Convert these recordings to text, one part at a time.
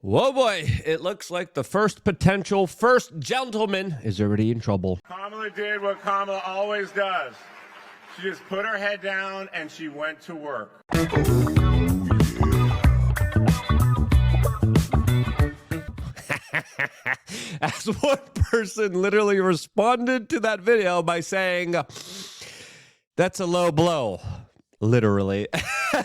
Whoa, boy. It looks like the first potential first gentleman is already in trouble. Kamala did what Kamala always does. She just put her head down and she went to work. As one person literally responded to that video by saying, "That's a low blow." Literally.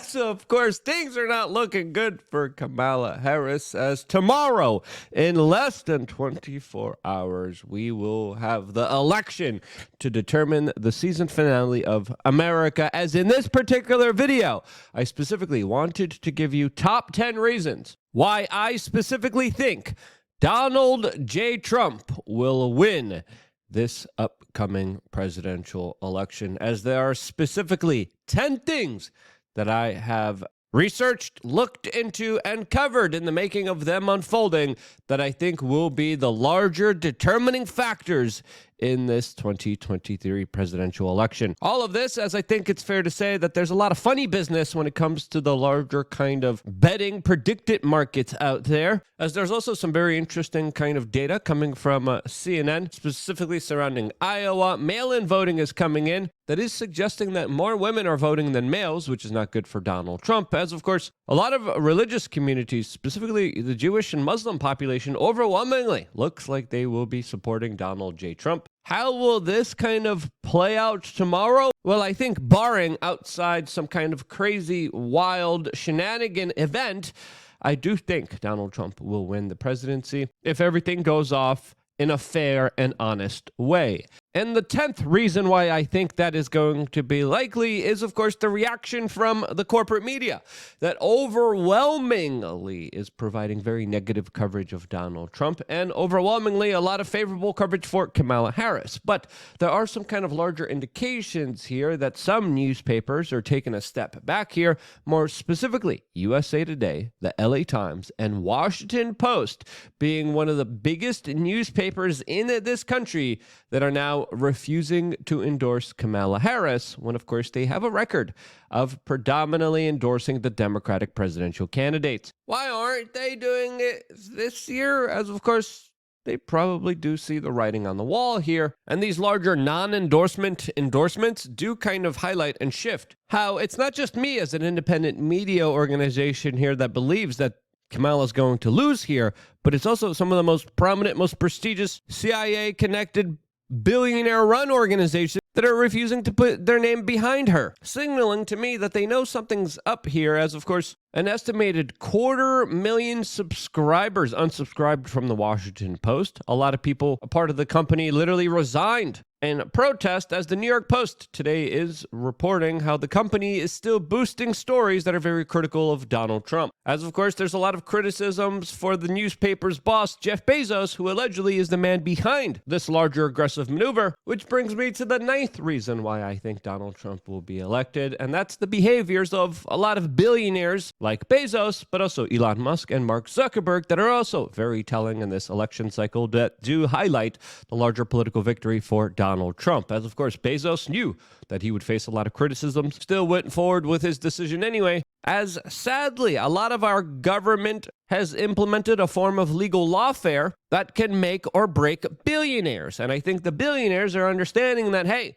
So, of course, things are not looking good for Kamala Harris, as tomorrow, in less than 24 hours, we will have the election to determine the season finale of America. As in this particular video, I specifically wanted to give you top 10 reasons why I specifically think Donald J. Trump will win this upcoming presidential election, as there are specifically 10 things that I have researched, looked into, and covered in the making of them unfolding that I think will be the larger determining factors in this 2023 presidential election. All of this, as I think it's fair to say that there's a lot of funny business when it comes to the larger kind of betting predicted markets out there, as there's also some very interesting kind of data coming from CNN, specifically surrounding Iowa. Mail-in voting is coming in that is suggesting that more women are voting than males, which is not good for Donald Trump, as of course a lot of religious communities, specifically the Jewish and Muslim population, overwhelmingly looks like they will be supporting Donald J. Trump. How will this kind of play out tomorrow? Well, I think barring outside some kind of crazy, wild shenanigan event, I do think Donald Trump will win the presidency if everything goes off in a fair and honest way. And the 10th reason why I think that is going to be likely is, of course, the reaction from the corporate media that overwhelmingly is providing very negative coverage of Donald Trump and overwhelmingly a lot of favorable coverage for Kamala Harris. But there are some kind of larger indications here that some newspapers are taking a step back here, more specifically USA Today, the LA Times, and Washington Post being one of the biggest newspapers in this country that are now refusing to endorse Kamala Harris when, of course, they have a record of predominantly endorsing the Democratic presidential candidates. Why aren't they doing it this year? As, of course, they probably do see the writing on the wall here. And these larger non-endorsement endorsements do kind of highlight and shift how it's not just me as an independent media organization here that believes that Kamala's going to lose here, but it's also some of the most prominent, most prestigious CIA-connected billionaire-run organizations that are refusing to put their name behind her, signaling to me that they know something's up here, as, of course, an estimated 250,000 subscribers unsubscribed from the Washington Post. A lot of people, a part of the company, literally resigned in protest, as the New York Post today is reporting how the company is still boosting stories that are very critical of Donald Trump. As, of course, there's a lot of criticisms for the newspaper's boss, Jeff Bezos, who allegedly is the man behind this larger aggressive maneuver, which brings me to the 9th reason why I think Donald Trump will be elected, and that's the behaviors of a lot of billionaires like Bezos, but also Elon Musk and Mark Zuckerberg, that are also very telling in this election cycle that do highlight the larger political victory for Donald Trump. As, of course, Bezos knew that he would face a lot of criticism, still went forward with his decision anyway, as sadly a lot of our government has implemented a form of legal lawfare that can make or break billionaires. And I think the billionaires are understanding that, hey,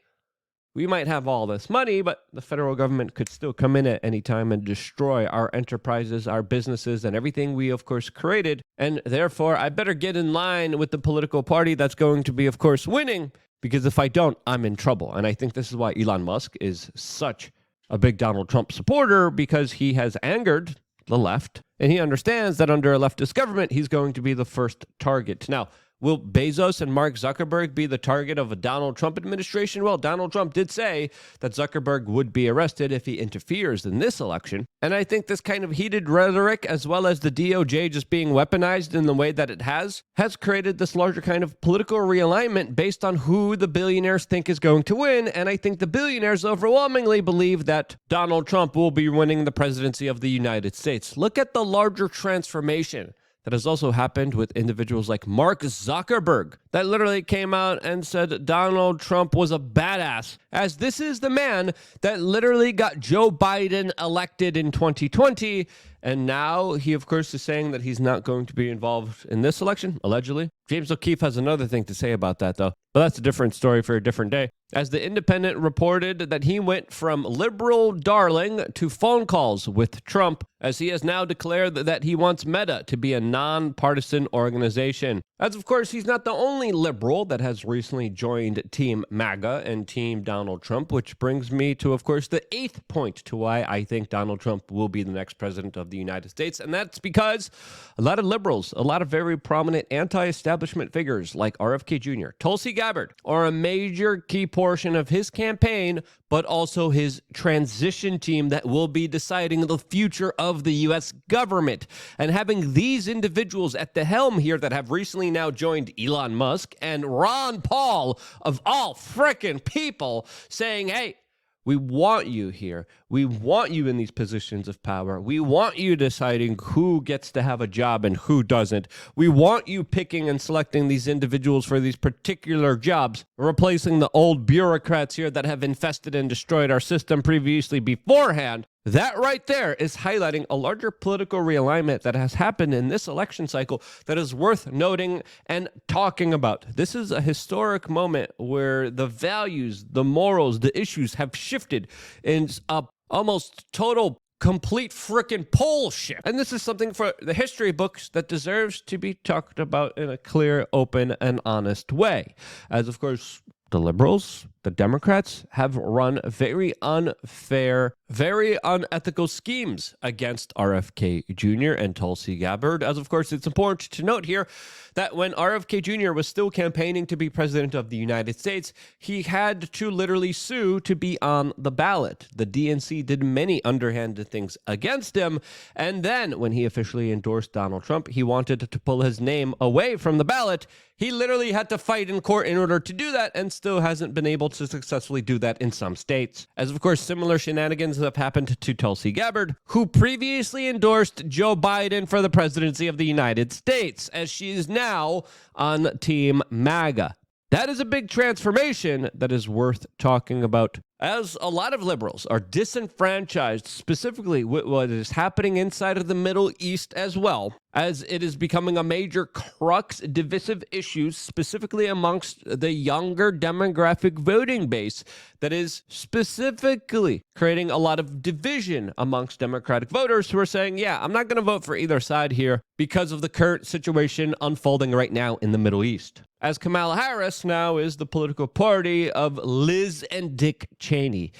we might have all this money, but the federal government could still come in at any time and destroy our enterprises, our businesses, and everything we, of course, created. And therefore, I better get in line with the political party that's going to be, of course, winning, because if I don't, I'm in trouble. And I think this is why Elon Musk is such a big Donald Trump supporter, because he has angered the left, and he understands that under a leftist government, he's going to be the first target. Now, will Bezos and Mark Zuckerberg be the target of a Donald Trump administration? Well, Donald Trump did say that Zuckerberg would be arrested if he interferes in this election. And I think this kind of heated rhetoric, as well as the DOJ just being weaponized in the way that it has created this larger kind of political realignment based on who the billionaires think is going to win. And I think the billionaires overwhelmingly believe that Donald Trump will be winning the presidency of the United States. Look at the larger transformation that has also happened with individuals like Mark Zuckerberg, that literally came out and said Donald Trump was a badass, as this is the man that literally got Joe Biden elected in 2020, And now he, of course, is saying that he's not going to be involved in this election, allegedly. James O'Keefe has another thing to say about that, though. But that's a different story for a different day. As The Independent reported that he went from liberal darling to phone calls with Trump, as he has now declared that he wants Meta to be a nonpartisan organization. As, of course, he's not the only liberal that has recently joined Team MAGA and Team Donald Trump, which brings me to, of course, the 8th point to why I think Donald Trump will be the next president of the United States. And that's because a lot of liberals, a lot of very prominent anti-establishment figures like RFK Jr., Tulsi Gabbard, are a major key portion of his campaign, but also his transition team that will be deciding the future of the U.S. government. And having these individuals at the helm here that have recently now joined Elon Musk and Ron Paul, of all frickin' people, saying, hey, we want you here. We want you in these positions of power. We want you deciding who gets to have a job and who doesn't. We want you picking and selecting these individuals for these particular jobs, replacing the old bureaucrats here that have infested and destroyed our system previously beforehand. That right there is highlighting a larger political realignment that has happened in this election cycle that is worth noting and talking about. This is a historic moment where the values, the morals, the issues have shifted in a almost total complete frickin' pole shift. And this is something for the history books that deserves to be talked about in a clear, open, and honest way. As, of course, the liberals, the Democrats have run very unfair, very unethical schemes against RFK Jr. and Tulsi Gabbard. As, of course, it's important to note here that when RFK Jr. was still campaigning to be president of the United States, he had to literally sue to be on the ballot. The DNC did many underhanded things against him. And then when he officially endorsed Donald Trump, he wanted to pull his name away from the ballot. He literally had to fight in court in order to do that and still hasn't been able to successfully do that in some states. As, of course, similar shenanigans have happened to Tulsi Gabbard, who previously endorsed Joe Biden for the presidency of the United States, as she is now on Team MAGA. That is a big transformation that is worth talking about, as a lot of liberals are disenfranchised, specifically with what is happening inside of the Middle East as well, as it is becoming a major crux, divisive issue, specifically amongst the younger demographic voting base that is specifically creating a lot of division amongst Democratic voters who are saying, yeah, I'm not going to vote for either side here because of the current situation unfolding right now in the Middle East. As Kamala Harris now is the political party of Liz and Dick Cheney.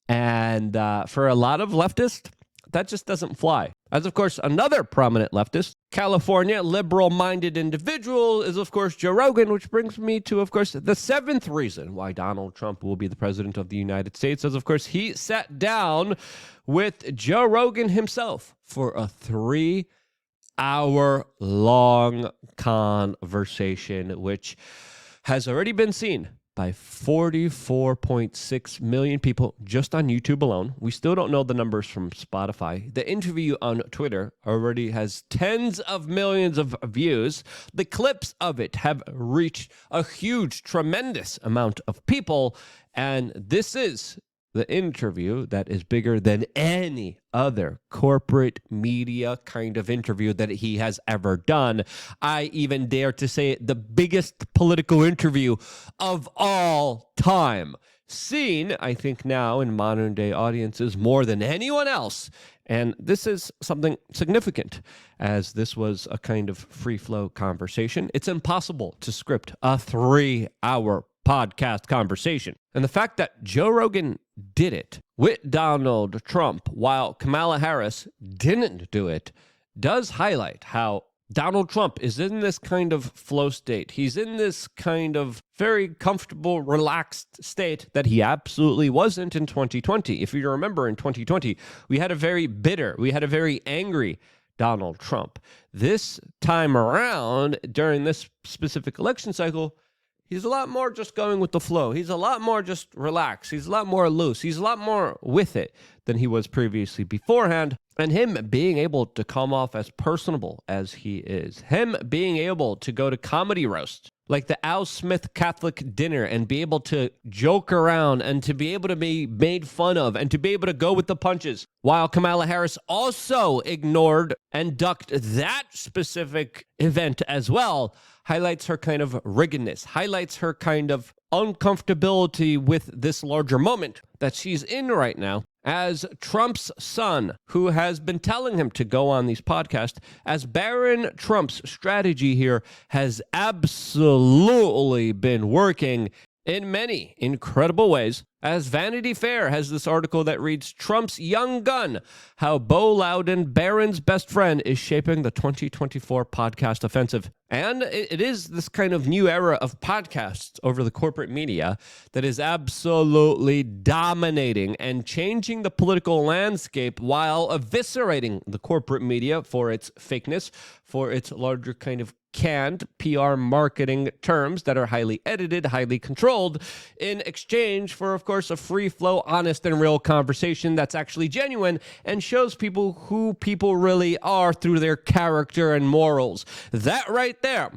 And for a lot of leftists, that just doesn't fly. As, of course, another prominent leftist, California liberal-minded individual is, of course, Joe Rogan, which brings me to, of course, the 7th reason why Donald Trump will be the president of the United States, as, of course, he sat down with Joe Rogan himself for a 3-hour-long conversation, which has already been seen by 44.6 million people just on YouTube alone. We still don't know the numbers from Spotify. The interview on Twitter already has tens of millions of views. The clips of it have reached a huge, tremendous amount of people. And this is the interview that is bigger than any other corporate media kind of interview that he has ever done. I even dare to say it, the biggest political interview of all time. Seen, I think now in modern day audiences more than anyone else. And this is something significant, as this was a kind of free flow conversation. It's impossible to script a 3-hour podcast conversation. And the fact that Joe Rogan did it with Donald Trump while Kamala Harris didn't do it does highlight how Donald Trump is in this kind of flow state. He's in this kind of very comfortable, relaxed state that he absolutely wasn't in 2020. If you remember, in 2020, we had a very bitter, we had a very angry Donald Trump. This time around, during this specific election cycle, he's a lot more just going with the flow. He's a lot more just relaxed. He's a lot more loose. He's a lot more with it than he was previously beforehand. And him being able to come off as personable as he is, him being able to go to comedy roast like the Al Smith Catholic dinner and be able to joke around and to be able to be made fun of and to be able to go with the punches, while Kamala Harris also ignored and ducked that specific event as well, highlights her kind of riggedness, highlights her kind of uncomfortability with this larger moment that she's in right now. As Trump's son, who has been telling him to go on these podcasts, as Barron Trump's strategy here has absolutely been working in many incredible ways. As Vanity Fair has this article that reads, Trump's young gun, how Beau Loudon, Barron's best friend, is shaping the 2024 podcast offensive. And it is this kind of new era of podcasts over the corporate media that is absolutely dominating and changing the political landscape while eviscerating the corporate media for its fakeness, for its larger kind of canned PR marketing terms that are highly edited, highly controlled, in exchange for, of course, a free flow, honest and real conversation that's actually genuine and shows people who people really are through their character and morals. That right there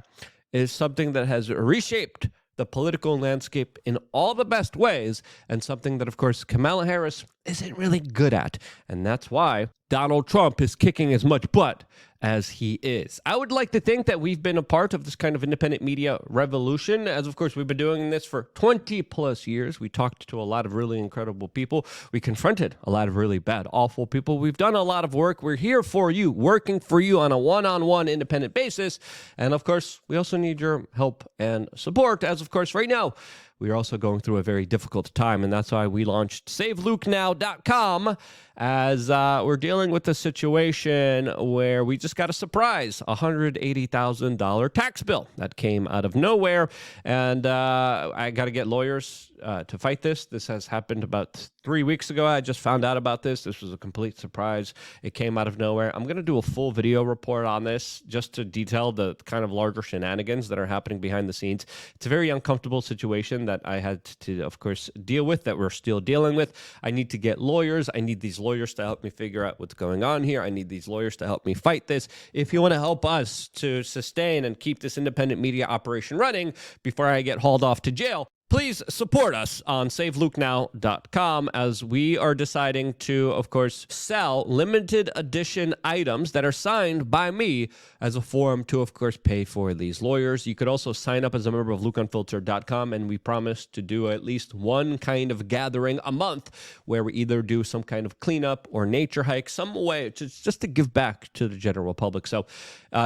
is something that has reshaped the political landscape in all the best ways, and something that, of course, Kamala Harris isn't really good at. And that's why Donald Trump is kicking as much butt as he is. I would like to think that we've been a part of this kind of independent media revolution, as of course we've been doing this for 20 plus years. We talked to a lot of really incredible people. We confronted a lot of really bad, awful people. We've done a lot of work. We're here for you, working for you on a one-on-one independent basis. And of course, we also need your help and support, as of course right now we are also going through a very difficult time, and that's why we launched SaveLukeNow.com, as we're dealing with a situation where we just got a surprise $180,000 tax bill that came out of nowhere, and I got to get lawyers to fight this. This has happened about 3 weeks ago. I just found out about this. This was a complete surprise. It came out of nowhere. I'm going to do a full video report on this just to detail the kind of larger shenanigans that are happening behind the scenes. It's a very uncomfortable situation that I had to, of course, deal with, that we're still dealing with. I need to get lawyers. I need these lawyers to help me figure out what's going on here. I need these lawyers to help me fight this. If you want to help us to sustain and keep this independent media operation running before I get hauled off to jail, please support us on SaveLukeNow.com, as we are deciding to, of course, sell limited edition items that are signed by me as a form to, of course, pay for these lawyers. You could also sign up as a member of LukeUnfiltered.com, and we promise to do at least one kind of gathering a month where we either do some kind of cleanup or nature hike, some way just to give back to the general public. So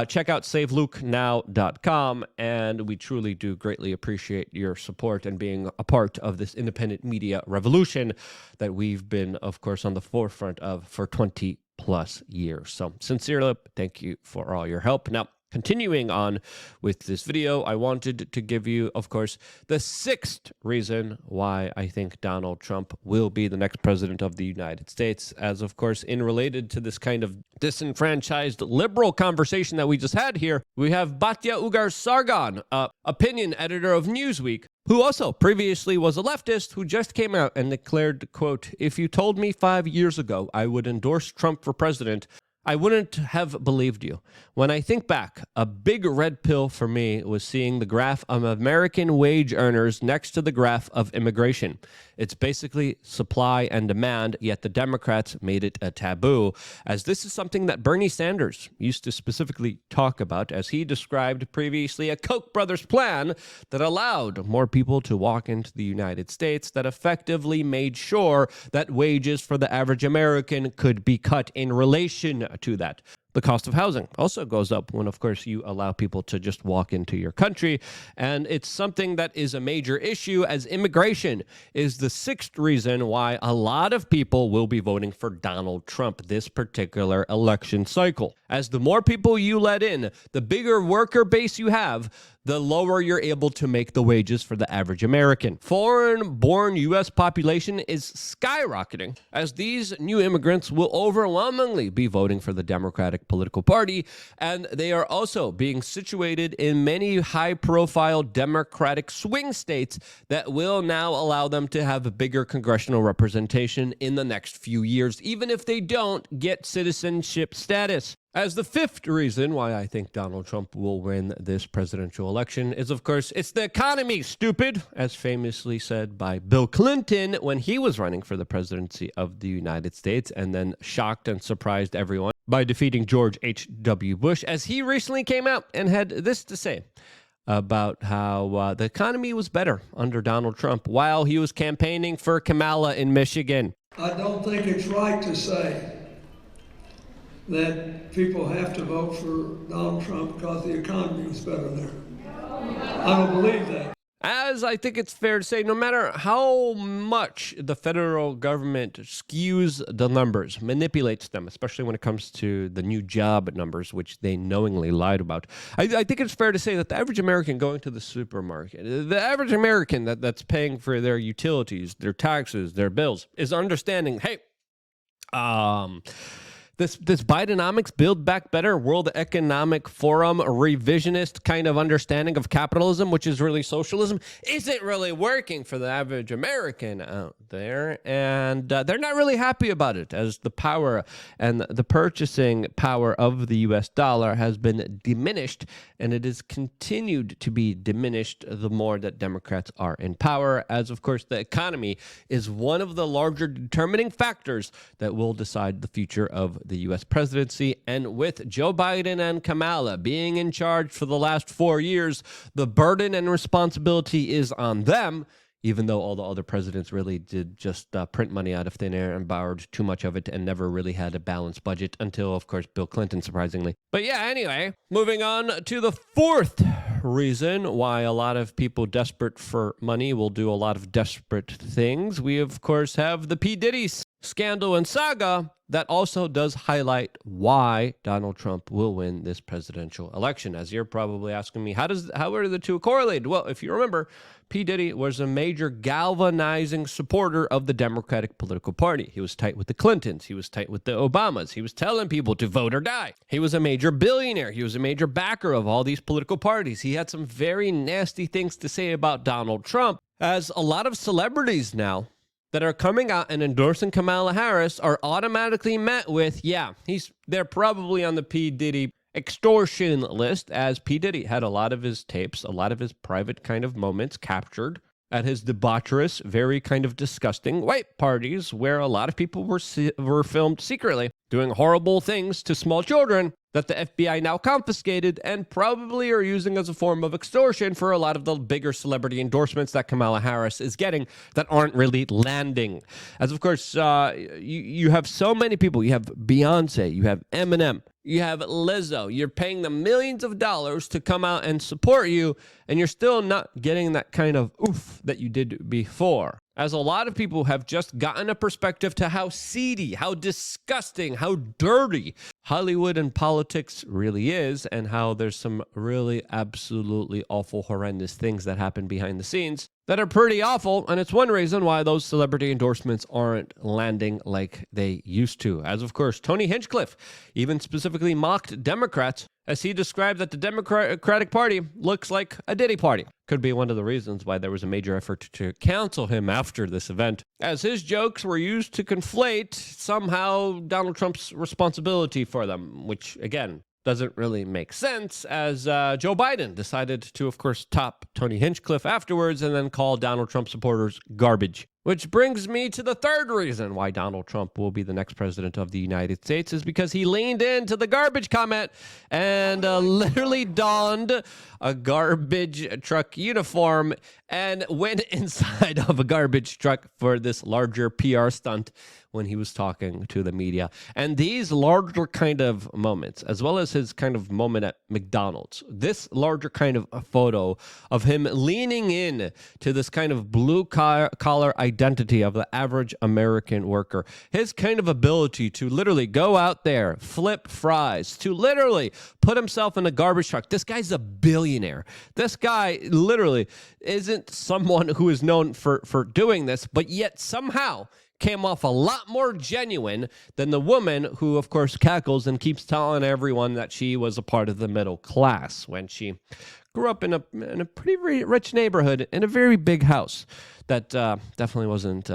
check out SaveLukeNow.com, and we truly do greatly appreciate your support and being a part of this independent media revolution that we've been, of course, on the forefront of for 20 plus years. So sincerely, thank you for all your help. Now, continuing on with this video, I wanted to give you, of course, the sixth reason why I think Donald Trump will be the next president of the United States, as, of course, in related to this kind of disenfranchised liberal conversation that we just had here, we have Batya Ugar-Sargon, opinion editor of Newsweek, who also previously was a leftist, who just came out and declared, quote, "If you told me 5 years ago I would endorse Trump for president, I wouldn't have believed you. When I think back, a big red pill for me was seeing the graph of American wage earners next to the graph of immigration. It's basically supply and demand, yet the Democrats made it a taboo, as this is something that Bernie Sanders used to specifically talk about, as he described previously a Koch brothers plan that allowed more people to walk into the United States, that effectively made sure that wages for the average American could be cut in relation to that. The cost of housing also goes up when, of course, you allow people to just walk into your country. And it's something that is a major issue, as immigration is the sixth reason why a lot of people will be voting for Donald Trump this particular election cycle. As the more people you let in, the bigger worker base you have, the lower you're able to make the wages for the average American. Foreign-born U.S. population is skyrocketing, as these new immigrants will overwhelmingly be voting for the Democratic political party, and they are also being situated in many high-profile Democratic swing states that will now allow them to have a bigger congressional representation in the next few years, even if they don't get citizenship status. As the fifth reason why I think Donald Trump will win this presidential election is, of course, it's the economy, stupid, as famously said by Bill Clinton when he was running for the presidency of the United States and then shocked and surprised everyone by defeating George H.W. Bush, as he recently came out and had this to say about how the economy was better under Donald Trump while he was campaigning for Kamala in Michigan. I don't think it's right to say that people have to vote for Donald Trump because the economy is better there. I don't believe that. As I think it's fair to say, no matter how much the federal government skews the numbers, manipulates them, especially when it comes to the new job numbers, which they knowingly lied about, I think it's fair to say that the average American going to the supermarket, the average American that's paying for their utilities, their taxes, their bills, is understanding, hey, This Bidenomics, Build Back Better, World Economic Forum, revisionist kind of understanding of capitalism, which is really socialism, isn't really working for the average American out there. And they're not really happy about it, as the power and the purchasing power of the U.S. dollar has been diminished, and it is continued to be diminished the more that Democrats are in power, as, of course, the economy is one of the larger determining factors that will decide the future of the U.S. presidency. And with Joe Biden and Kamala being in charge for the last 4 years, the burden and responsibility is on them, even though all the other presidents really did just print money out of thin air and borrowed too much of it and never really had a balanced budget until, of course, Bill Clinton, surprisingly. But yeah, anyway, moving on to the fourth reason why a lot of people desperate for money will do a lot of desperate things. We, of course, have the P. Diddy scandal and saga that also does highlight why Donald Trump will win this presidential election. As you're probably asking me, how are the two correlated? Well, if you remember, P. Diddy was a major galvanizing supporter of the Democratic political party. He was tight with the Clintons. He was tight with the Obamas. He was telling people to vote or die. He was a major billionaire. He was a major backer of all these political parties. He had some very nasty things to say about Donald Trump, as a lot of celebrities now that are coming out and endorsing Kamala Harris are automatically met with, yeah, they're probably on the P. Diddy extortion list, as P. Diddy had a lot of his tapes, a lot of his private kind of moments captured at his debaucherous, very kind of disgusting white parties where a lot of people were filmed secretly doing horrible things to small children that the FBI now confiscated and probably are using as a form of extortion for a lot of the bigger celebrity endorsements that Kamala Harris is getting that aren't really landing. As, of course, you have so many people. You have Beyonce, you have Eminem, you have Lizzo. You're paying them millions of dollars to come out and support you, and you're still not getting that kind of oof that you did before. As a lot of people have just gotten a perspective to how seedy, how disgusting, how dirty Hollywood and politics really is, and how there's some really absolutely awful, horrendous things that happen behind the scenes that are pretty awful, and it's one reason why those celebrity endorsements aren't landing like they used to. As, of course, Tony Hinchcliffe even specifically mocked Democrats as he described that the Democratic Party looks like a Diddy party. Could be one of the reasons why there was a major effort to cancel him after this event, as his jokes were used to conflate somehow Donald Trump's responsibility for them, which, again, doesn't really make sense, as Joe Biden decided to, of course, top Tony Hinchcliffe afterwards and then call Donald Trump supporters garbage. Which brings me to the third reason why Donald Trump will be the next president of the United States, is because he leaned into the garbage comment and literally donned a garbage truck uniform and went inside of a garbage truck for this larger PR stunt when he was talking to the media. And these larger kind of moments, as well as his kind of moment at McDonald's, this larger kind of a photo of him leaning in to this kind of blue collar identity of the average American worker, his kind of ability to literally go out there, flip fries, to literally put himself in a garbage truck. This guy's a billionaire. This guy literally isn't someone who is known for doing this, but yet somehow came off a lot more genuine than the woman who, of course, cackles and keeps telling everyone that she was a part of the middle class when she grew up in a pretty rich neighborhood in a very big house that definitely wasn't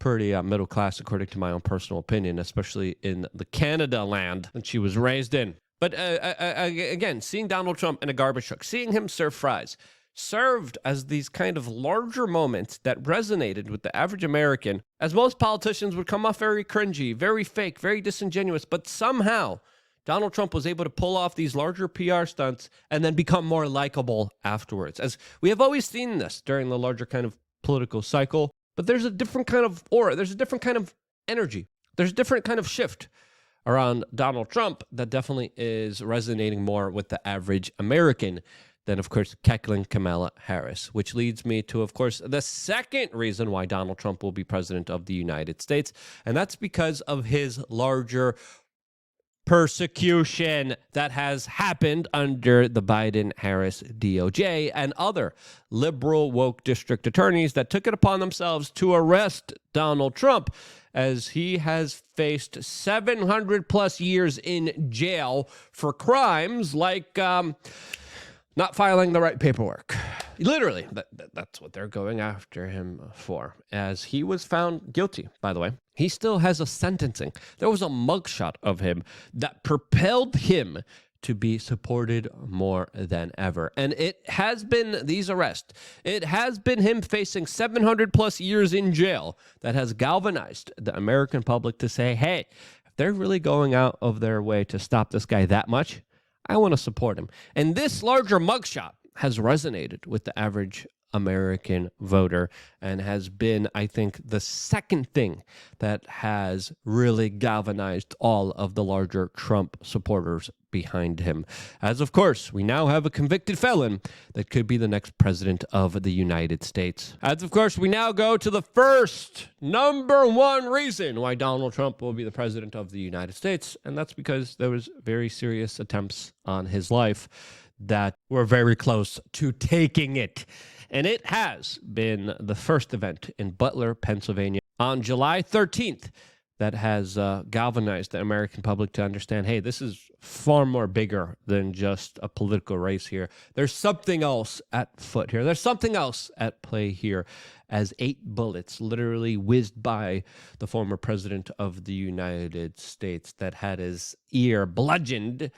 pretty middle class, according to my own personal opinion, especially in the Canada land that she was raised in. But again, seeing Donald Trump in a garbage truck, seeing him serve fries, served as these kind of larger moments that resonated with the average American, as most politicians would come off very cringy, very fake, very disingenuous, but somehow Donald Trump was able to pull off these larger PR stunts and then become more likable afterwards. As we have always seen this during the larger kind of political cycle, but there's a different kind of aura, there's a different kind of energy, there's a different kind of shift around Donald Trump that definitely is resonating more with the average American than, of course, cackling Kamala Harris, which leads me to, of course, the second reason why Donald Trump will be president of the United States, and that's because of his larger persecution that has happened under the Biden-Harris DOJ and other liberal woke district attorneys that took it upon themselves to arrest Donald Trump, as he has faced 700 plus years in jail for crimes like not filing the right paperwork. Literally, that's what they're going after him for, as he was found guilty, by the way. He still has a sentencing. There was a mugshot of him that propelled him to be supported more than ever. And it has been these arrests. It has been him facing 700 plus years in jail that has galvanized the American public to say, hey, if they're really going out of their way to stop this guy that much, I want to support him. And this larger mugshot has resonated with the average American voter and has been, I think, the second thing that has really galvanized all of the larger Trump supporters behind him. As, of course, we now have a convicted felon that could be the next president of the United States. As, of course, we now go to the first number one reason why Donald Trump will be the president of the United States, and that's because there was very serious attempts on his life that were very close to taking it. And it has been the first event in Butler, Pennsylvania on July 13th that has galvanized the American public to understand, hey, this is far more bigger than just a political race here. There's something else at foot here. There's something else at play here, as 8 bullets literally whizzed by the former president of the United States that had his ear bludgeoned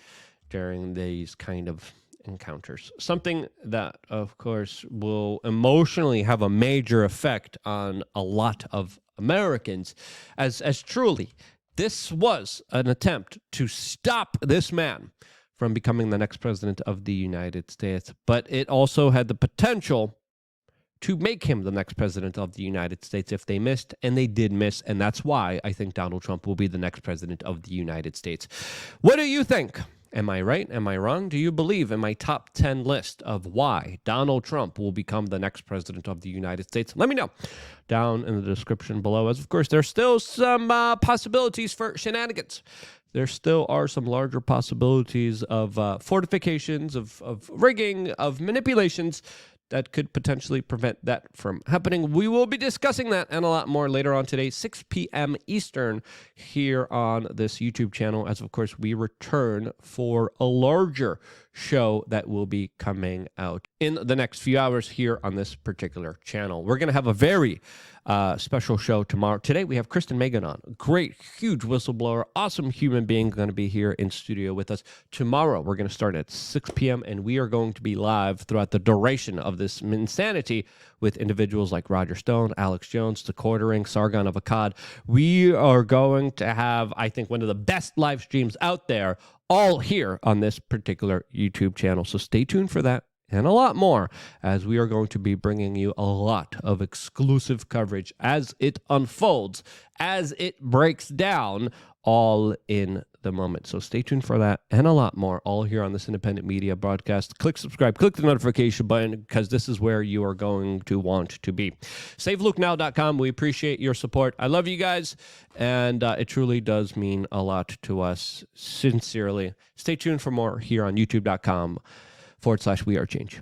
during these kind of encounters. Something that, of course, will emotionally have a major effect on a lot of Americans, as truly this was an attempt to stop this man from becoming the next president of the United States, but it also had the potential to make him the next president of the United States if they missed, and they did miss, and that's why I think Donald Trump will be the next president of the United States. What do you think? Am I right? Am I wrong? Do you believe in my top 10 list of why Donald Trump will become the next president of the United States? Let me know down in the description below. As, of course, there's still some possibilities for shenanigans. There still are some larger possibilities of fortifications, of rigging, of manipulations that could potentially prevent that from happening. We will be discussing that and a lot more later on today, 6 p.m. Eastern, here on this YouTube channel, as of course we return for a larger show that will be coming out in the next few hours here on this particular channel. We're going to have a very special show tomorrow. Today we have Kristen Megan on. Great, huge whistleblower, awesome human being going to be here in studio with us. Tomorrow we're going to start at 6 p.m. and we are going to be live throughout the duration of this insanity with individuals like Roger Stone, Alex Jones, The Quartering, Sargon of Akkad. We are going to have, I think, one of the best live streams out there, all here on this particular YouTube channel. So stay tuned for that and a lot more, as we are going to be bringing you a lot of exclusive coverage as it unfolds, as it breaks down, all in the moment. So stay tuned for that and a lot more, all here on this independent media broadcast. Click subscribe, click the notification button, because this is where you are going to want to be. SaveLukeNow.com. We appreciate your support. I love you guys, and it truly does mean a lot to us, sincerely. Stay tuned for more here on YouTube.com/We Are Change.